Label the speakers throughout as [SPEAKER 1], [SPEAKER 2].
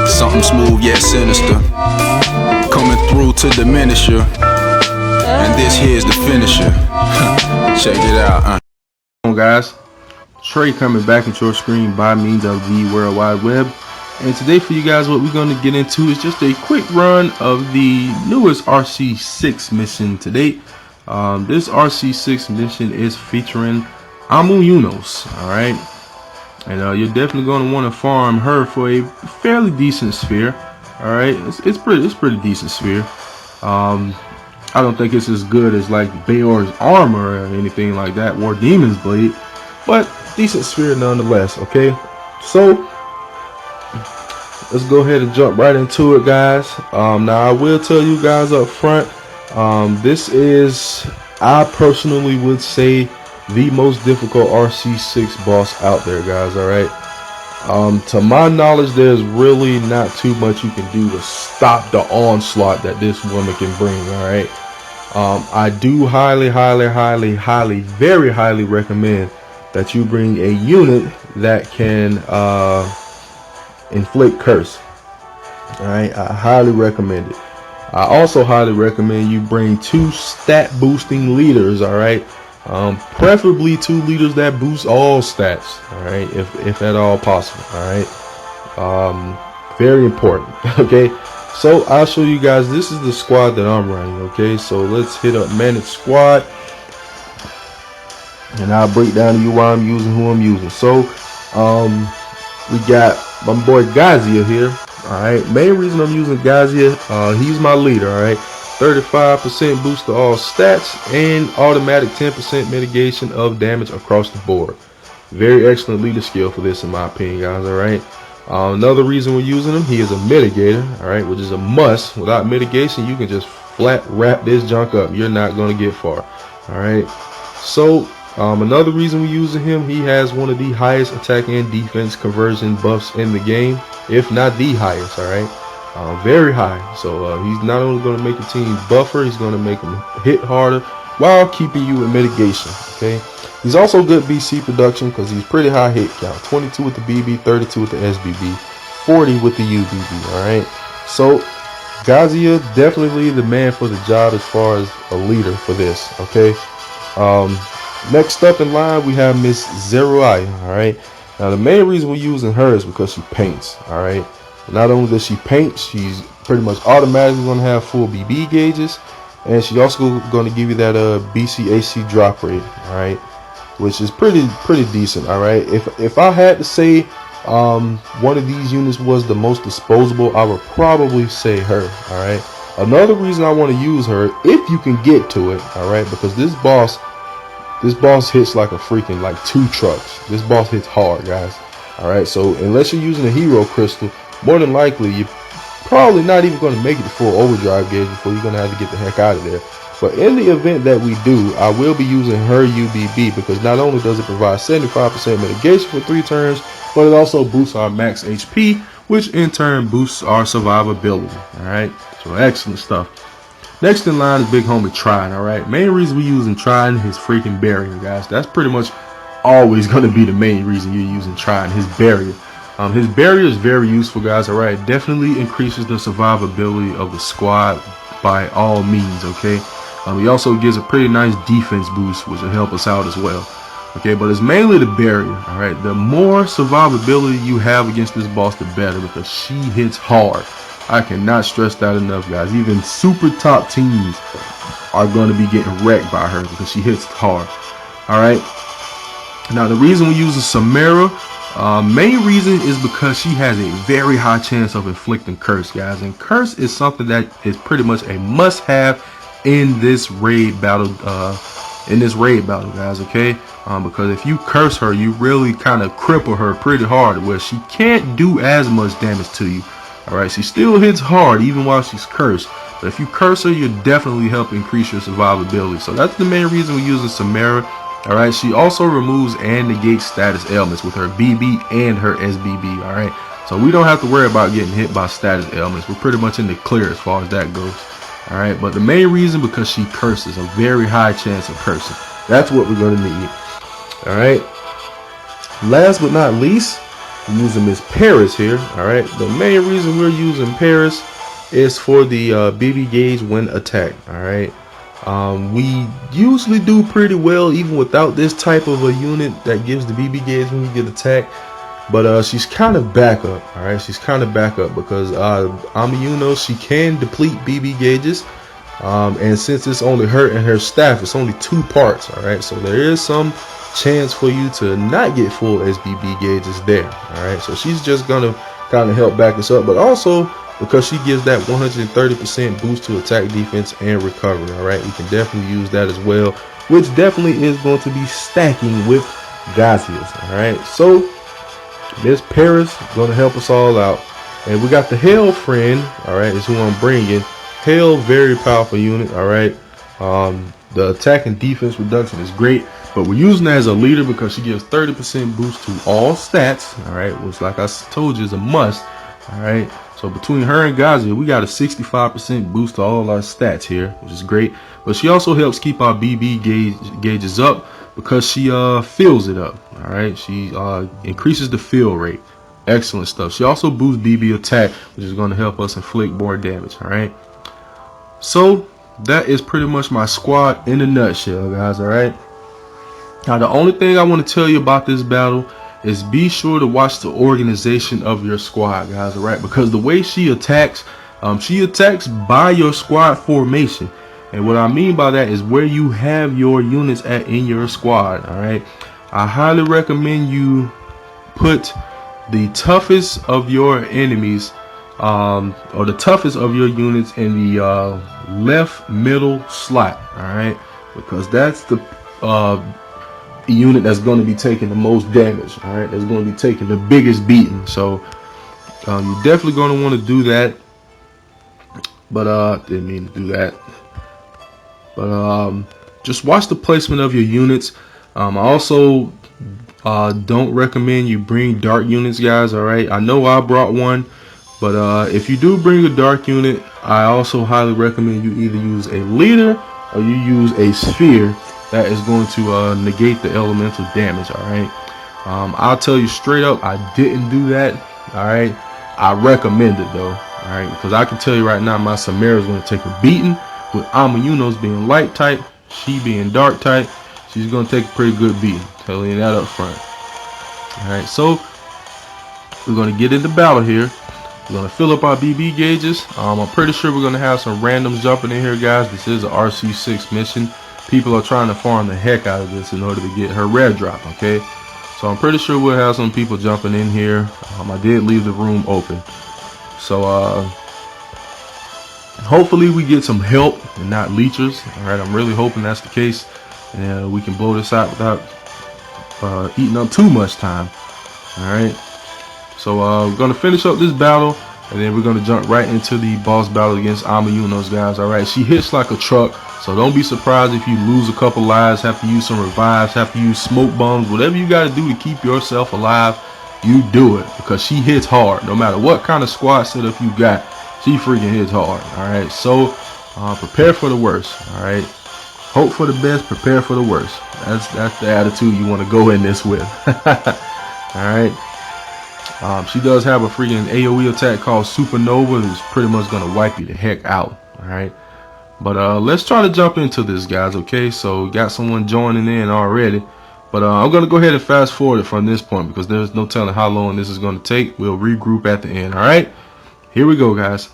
[SPEAKER 1] Something smooth yet sinister, coming through to diminish you, and this here's the finisher. Check it out.
[SPEAKER 2] Guys, Trey coming back into your screen by means of the World Wide Web, and today for you guys what we're going to get into is just a quick run of the newest RC6 mission to date. This RC6 mission is featuring Amu Yunos, alright, and you're definitely going to want to farm her for a fairly decent sphere. Alright, it's pretty decent sphere. I don't think it's as good as like Bayor's armor or anything like that, War Demon's blade, but decent sphere nonetheless. Okay, so let's go ahead and jump right into it, guys. Now I will tell you guys up front, this is, I personally would say, the most difficult RC6 boss out there, guys. Alright, to my knowledge, there's really not too much you can do to stop the onslaught that this woman can bring. Alright, I do highly, very highly recommend that you bring a unit that can inflict curse. Alright, I highly recommend it. I also highly recommend you bring 2 stat boosting leaders. Alright, preferably 2 leaders that boost all stats. Alright, if at all possible. Alright, very important. Okay, so I'll show you guys, this is the squad that I'm running. Okay, so let's hit up manage squad, and I'll break down to you why I'm using who I'm using. So we got my boy Gazia here. Alright, main reason I'm using Gazia, he's my leader. Alright, 35% boost to all stats and automatic 10% mitigation of damage across the board. Very excellent leader skill for this, in my opinion, guys. Alright, another reason we're using him, he is a mitigator. Alright, which is a must. Without mitigation, you can just flat wrap this junk up. You're not going to get far. Alright, so another reason we're using him, he has one of the highest attack and defense conversion buffs in the game, if not the highest. Alright, very high. So he's not only going to make the team buffer, he's going to make them hit harder while keeping you in mitigation. Okay, he's also good BC production because he's pretty high hit count, 22 with the BB, 32 with the SBB, 40 with the UBB. All right, so Gazia definitely the man for the job as far as a leader for this. Okay, next up in line we have Miss Zeruai. All right, now the main reason we're using her is because she paints. All right, not only does she paint, she's pretty much automatically going to have full BB gauges, and she's also going to give you that BCAC drop rate. All right, which is pretty decent. All right, if I had to say one of these units was the most disposable, I would probably say her. All right, another reason I want to use her, if you can get to it, all right, because this boss hits like a freaking, like 2 trucks. This boss hits hard, guys. All right, so unless you're using a hero crystal, more than likely you're probably not even going to make it to full overdrive gauge before you're going to have to get the heck out of there. But in the event that we do, I will be using her UBB, because not only does it provide 75% mitigation for 3 turns, but it also boosts our max HP, which in turn boosts our survivability. Alright, so excellent stuff. Next in line is big homie Trine. Alright, main reason we're using Trine is his freaking barrier, guys. That's pretty much always going to be the main reason you're using Trine, his barrier. His barrier is very useful, guys. Alright, definitely increases the survivability of the squad by all means. Okay, he also gives a pretty nice defense boost, which will help us out as well. Okay, but it's mainly the barrier. Alright, the more survivability you have against this boss, the better, because she hits hard. I cannot stress that enough, guys. Even super top teams are going to be getting wrecked by her because she hits hard. Alright, now the reason we're using Samara, main reason is because she has a very high chance of inflicting curse, guys, and curse is something that is pretty much a must-have in this raid battle. Guys. Okay, because if you curse her, you really kind of cripple her pretty hard, where she can't do as much damage to you. All right, she still hits hard even while she's cursed, but if you curse her, you definitely help increase your survivability. So that's the main reason we're using Samara. Alright, she also removes and negates status ailments with her BB and her SBB. Alright, so we don't have to worry about getting hit by status ailments. We're pretty much in the clear as far as that goes. Alright, but the main reason, because she curses, a very high chance of cursing. That's what we're going to need. Alright, Last but not least, we're using Miss Paris here. All right, the main reason we're using Paris is for the BB gauge when attacked. All right, we usually do pretty well even without this type of a unit that gives the BB gauge when you get attacked. But she's kind of backup. All right, she's kind of backup because Amu Yunos, she can deplete BB gauges. And since it's only her and her staff, it's only 2 parts. All right, so there is some chance for you to not get full SBB gauges there. All right, so she's just gonna kind of help back us up, but also because she gives that 130% boost to attack, defense, and recovery. All right, we can definitely use that as well, which definitely is going to be stacking with Gazia's. All right, so Miss Paris gonna help us all out, and we got the Hell friend. All right, is who I'm bringing. Hell, very powerful unit. All right, the attack and defense reduction is great, but we're using her as a leader because she gives 30% boost to all stats. All right, which, like I told you, is a must. All right, so between her and Gazia, we got a 65% boost to all our stats here, which is great. But she also helps keep our BB gauges up because she fills it up. All right, she increases the fill rate. Excellent stuff. She also boosts BB attack, which is going to help us inflict more damage. All right, so that is pretty much my squad in a nutshell, guys. All right, now the only thing I want to tell you about this battle is be sure to watch the organization of your squad, guys. All right, because the way she attacks by your squad formation. And what I mean by that is where you have your units at in your squad. All right, I highly recommend you put the toughest of your enemies or the toughest of your units in the left middle slot. All right, because that's the unit that's going to be taking the most damage. All right, that's going to be taking the biggest beating. So you're definitely going to want to do that. But didn't mean to do that. But just watch the placement of your units. I also don't recommend you bring dark units, guys. All right, I know I brought one, but if you do bring a dark unit, I also highly recommend you either use a leader or you use a sphere that is going to negate the elemental damage. All right, I'll tell you straight up, I didn't do that. All right, I recommend it though. All right, because I can tell you right now, my Samara is going to take a beating. With Amu Yunos being light type, she being dark type, she's going to take a pretty good beating. Telling you that up front. Alright, so we're going to get into battle here. We're going to fill up our BB gauges. I'm pretty sure we're going to have some randoms jumping in here, guys. This is an RC6 mission. People are trying to farm the heck out of this in order to get her rare drop, okay? So I'm pretty sure we'll have some people jumping in here. I did leave the room open. So, hopefully we get some help and not leechers. All right, I'm really hoping that's the case, and we can blow this out without eating up too much time. All right, so we're gonna finish up this battle, and then we're gonna jump right into the boss battle against Amu Yunos, guys. All right, she hits like a truck, so don't be surprised if you lose a couple lives, have to use some revives, have to use smoke bombs, whatever you got to do to keep yourself alive. You do it, because she hits hard. No matter what kind of squad setup you got, she freaking hits hard. All right, so prepare for the worst. All right, hope for the best, prepare for the worst. That's the attitude you want to go in this with. All right, she does have a freaking AoE attack called Supernova that's pretty much gonna wipe you the heck out. All right, but let's try to jump into this, guys. Okay, so we got someone joining in already. But I'm going to go ahead and fast forward it from this point because there's no telling how long this is going to take. We'll regroup at the end. All right, here we go, guys.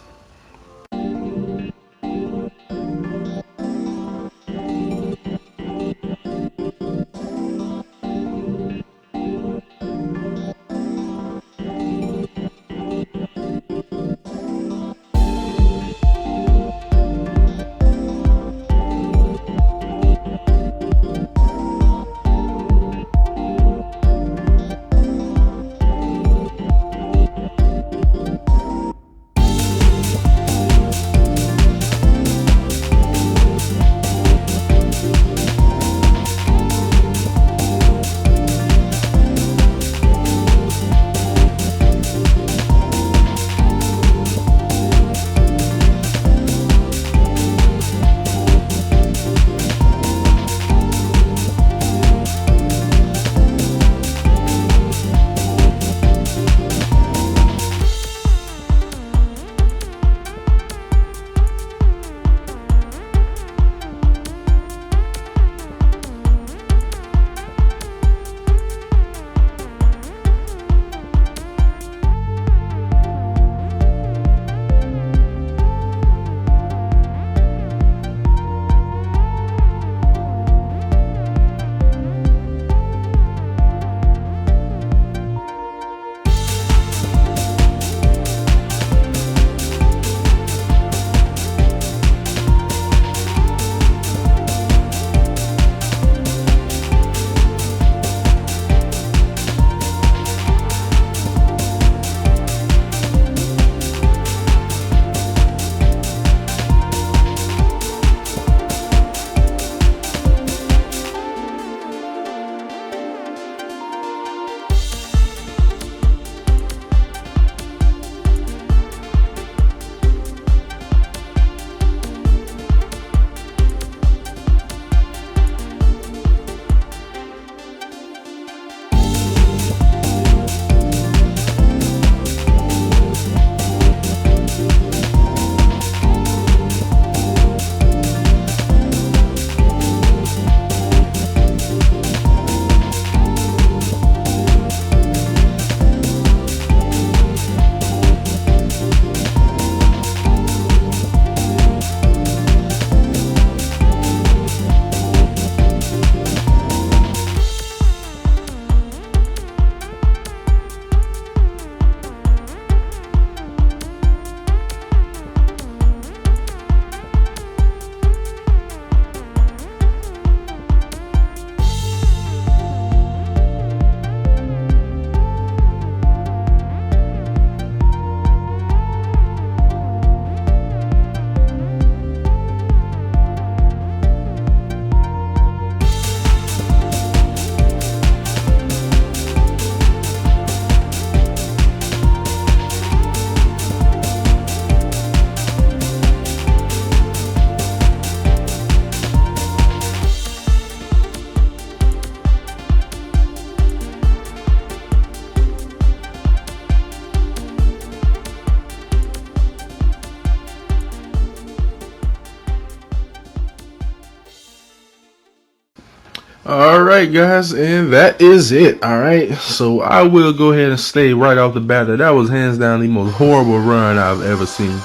[SPEAKER 2] Alright guys, and that is it. Alright, so I will go ahead and say right off the bat that was hands down the most horrible run I've ever seen.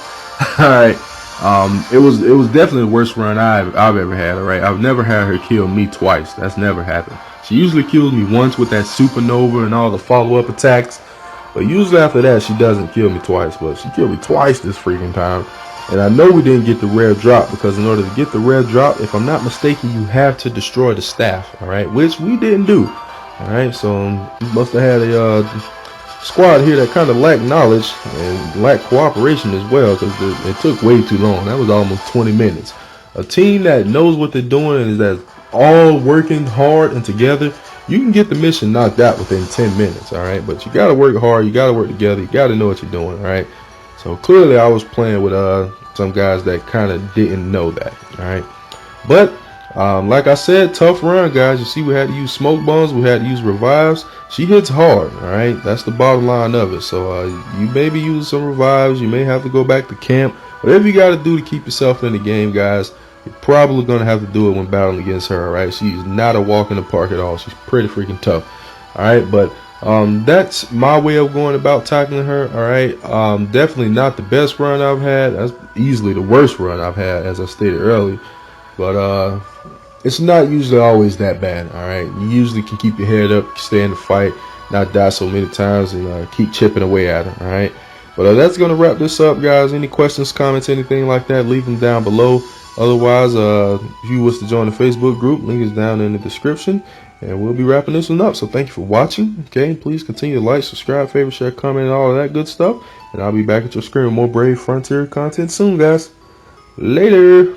[SPEAKER 2] Alright, it was definitely the worst run I've ever had. Alright, I've never had her kill me twice. That's never happened. She usually kills me once with that supernova and all the follow-up attacks, but usually after that she doesn't kill me twice. But she killed me twice this freaking time. And I know we didn't get the rare drop, because in order to get the rare drop, if I'm not mistaken, you have to destroy the staff, alright, which we didn't do. Alright, so we must have had a squad here that kind of lacked knowledge and lacked cooperation as well, because it took way too long. That was almost 20 minutes. A team that knows what they're doing and is that all working hard and together, you can get the mission knocked out within 10 minutes, alright? But you gotta work hard, you gotta work together, you gotta know what you're doing, alright? So clearly I was playing with some guys that kind of didn't know that, alright? But like I said, tough run, guys. You see, we had to use smoke bombs, we had to use revives. She hits hard, alright? That's the bottom line of it. So you may be using some revives, you may have to go back to camp. Whatever you got to do to keep yourself in the game, guys, you're probably going to have to do it when battling against her, alright? She's not a walk in the park at all. She's pretty freaking tough, alright? But that's my way of going about tackling her, alright? Definitely not the best run I've had. That's easily the worst run I've had, as I stated earlier. But it's not usually always that bad, alright? You usually can keep your head up, stay in the fight, not die so many times, and keep chipping away at her, alright? But that's going to wrap this up, guys. Any questions, comments, anything like that, leave them down below. Otherwise, if you wish to join the Facebook group, link is down in the description. And we'll be wrapping this one up. So thank you for watching. Okay, please continue to like, subscribe, favorite, share, comment, and all of that good stuff. And I'll be back at your screen with more Brave Frontier content soon, guys. Later.